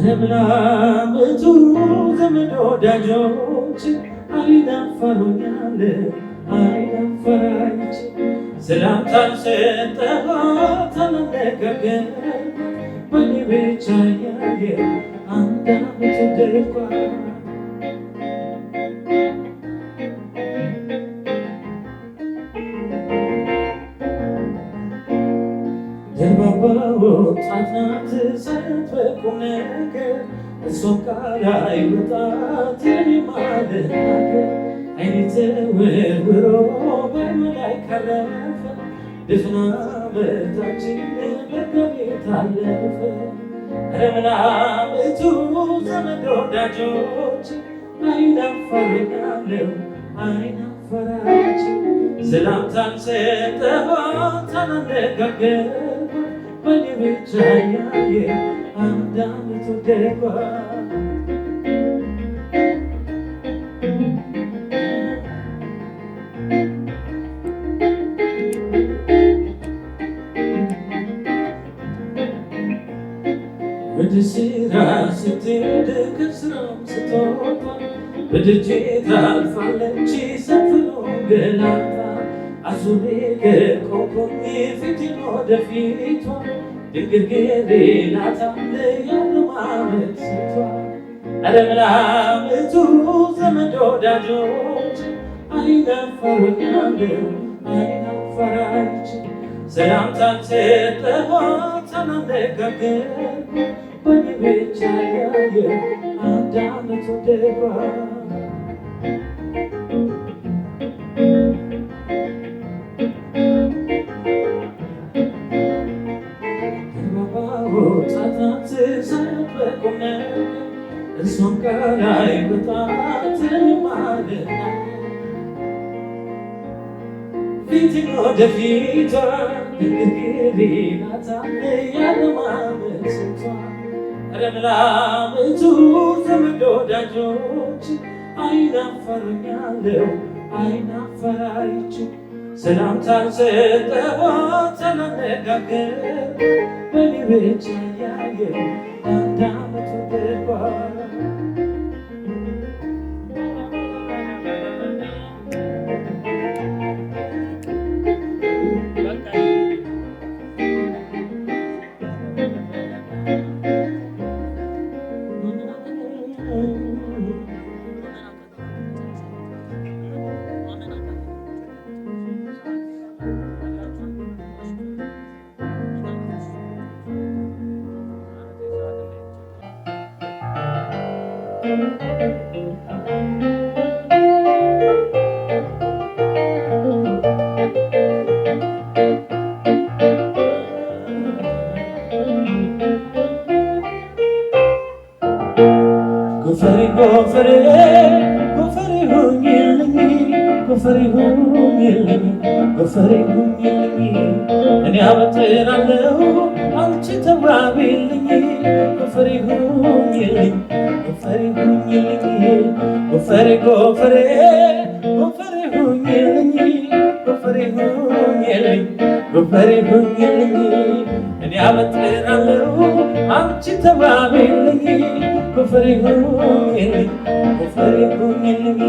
ረምላምቱ ዘመድ ወዳጆች አይናፈሩኛል አይናፈራች ሰላምታን ሰጠኋት አልነጋገር በኔ ብቻ ያየ አንድ ዓመት ወደድኳት ደርባባ ወጣት ናት ሳያት በቁም ነገር እሷም ቃል አይወጣት ማልናገር አይኔ ተወርውሮ በዓይኗ ላይ ካረፈ ድፍን ዓመታችን በከቤት አለፈ ረምላምቱ ዘመድ ወዳጆች አይናፈረኛለሁ አይናፈራች ሰላምታን ሰጠኋት አላነጋገርኳት በኔ ብቻ ያየ አንድ ዓመት ወደድኳት ወደ ስራ ስትሄድ ከስራም ስትወጣ በደጄ ታልፋለች ሰፍኖ ገላታ አዙሬ ቆምኩኝ ፊቴን ወደፊቷ ድንግርግሬ ናታለ ያለማመድ ስቷ ረምላምቱ ዘመድ ወዳጆች አይናፈሩኛለሁ አይናፈራች ሰላምታን ሰጠኋት አላነጋገርኳት በኔ ብቻ ያየ አንድ ዓመት ወደድኳት ወጣት ናት ሳያት በቁም ነገር እሷም ቃል አይወጣት ማልናገር ፊቴን ወደፊቷ ድንግርግሬ ናታለ ያለማመድ ስቷ ረምላምቱ ዘመድ ወዳጆች አይናፈሩኛለሁ አይናፈራች ሰላምታን ሰጠኋት አላነጋገርኳት በኔ ብቻ ያየ አንድ ዓመት ወደድኳት ጎፈሬ ጎፈሬ ጎፈሬ ሁኝልኝ ጎፈሬ ሁኝልኝ ጎፈሬ ሁኝልኝ እኔ አበጥራለሁ አንቺ ተዋቢልኝ ጎፈሬ ሁኝልኝ ጎፈሬ ሁኝልኝ ጎፈሬ ጎፈሬ ጎፈሬ ሁኝልኝ ጎፈሬ ሁኝልኝ ጎፈሬ ሁኝልኝ እኔ አበጥራለሁ አንቺ ተዋቢልኝ ጎፈሬ ሁኝልኝ ጎፈሬ ሁኝልኝ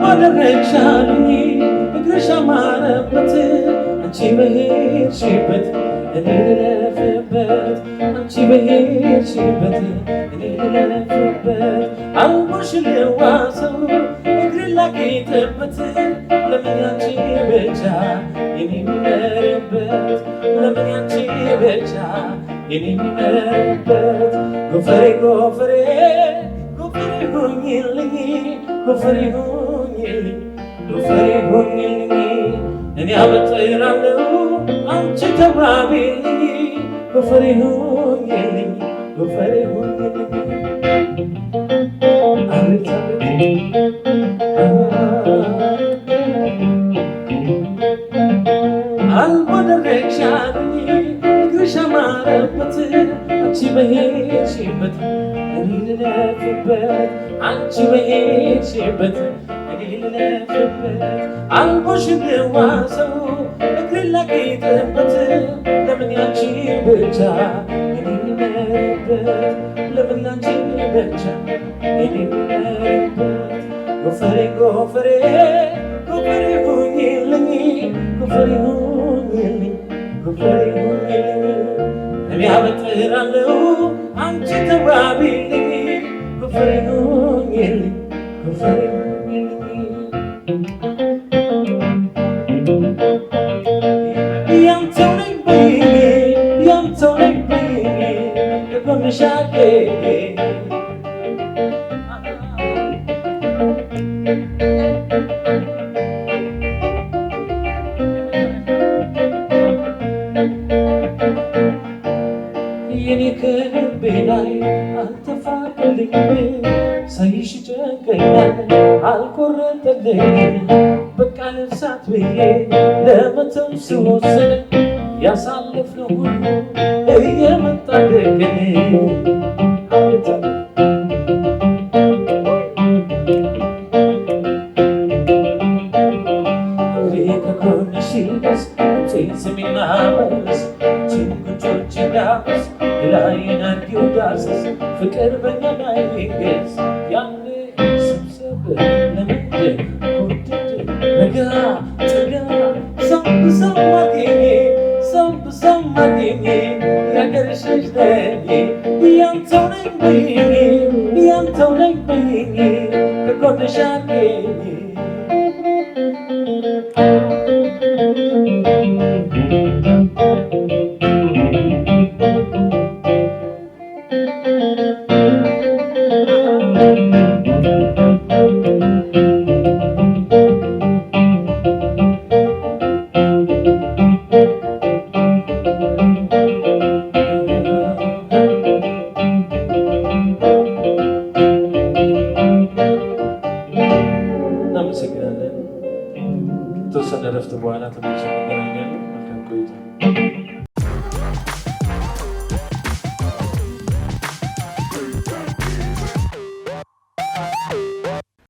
አልባደረግሻልኝ እግርሽ አማረበት አንቺ በሄድሽበት እኔ ልለፍበት አንቺ በሄድሽበት እኔ ልለፍበት አልቦሽ ልዋሰው እግር ላጌጠበት ለምን ያንቺ ብቻ የኔ የሚመርበት ለምን ያንቺ ብቻ የኔ የሚመርበት ጎፈሬ ጎፈሬ ጎፈሬ ሁኝልኝ ጎፈሬ ሁኝልኝ ጎፈሬ ሁኝልኝ እኔ አበጥራለሁ አንቺ ተዋቢልኝ ጎፈሬ ሁኝልኝ ጎፈሬ ሁኝልኝ አቤት አልባደረግሻልኝ እግርሽ አማረበት አንቺ በሄድሽበት እኔ ልለፍበት አንቺ በሄድሽበት እኔ ልለፍበት አልቦሽም ልዋሰው እግር ላጌጥበት ለምን ያንቺ ብቻ እኔ ልለፍበት ለምን ያንቺ ብቻ እኔ ልለፍበት ጎፈሬ ጎፈሬ ጎፈሬ ሁኚልኝ ጎፈሬ ሁኚልኝ ጎፈሬ ሁኚልኝ እኔ አበጥራለሁ አንቺ ተዋቢልኝ ጎፈሬ ሁኚልኝ ጎፈሬ ሁኚልኝ ያንተው ነኝ በይኝ ያንተው ነኝ በይኝ ከጎንሽ አለኝ የኔ ከልቤ ላይ አልተፋቀልኝም ሳይሽ ጨንቀኛል አልቆረጠልኝም በቃ ልርሳት ብዬ ለመተው ስወስን ያሳለፍነው ሁሉ እየመጣ ደግን ከጎንሽ ይድረስ ስሚና መልስ ችግቶች ዳብስ ላይን አድርጊው ዳስስ ፍቅር በኛ ላይ ይገዝ ያኔ ስብሰብ ለምንድን ጉድድ ረጋ ጥጋ ሰም አገኘ ያገርሽ ልጅ ነኝ ያንተው ነኝ በይኝ ያንተው ነኝ በይኝ ከጎንሽ አለኝ እናመሰግናለን። ከተወሰነ እረፍት በኋላ ተመልሰን እንገናኛለን።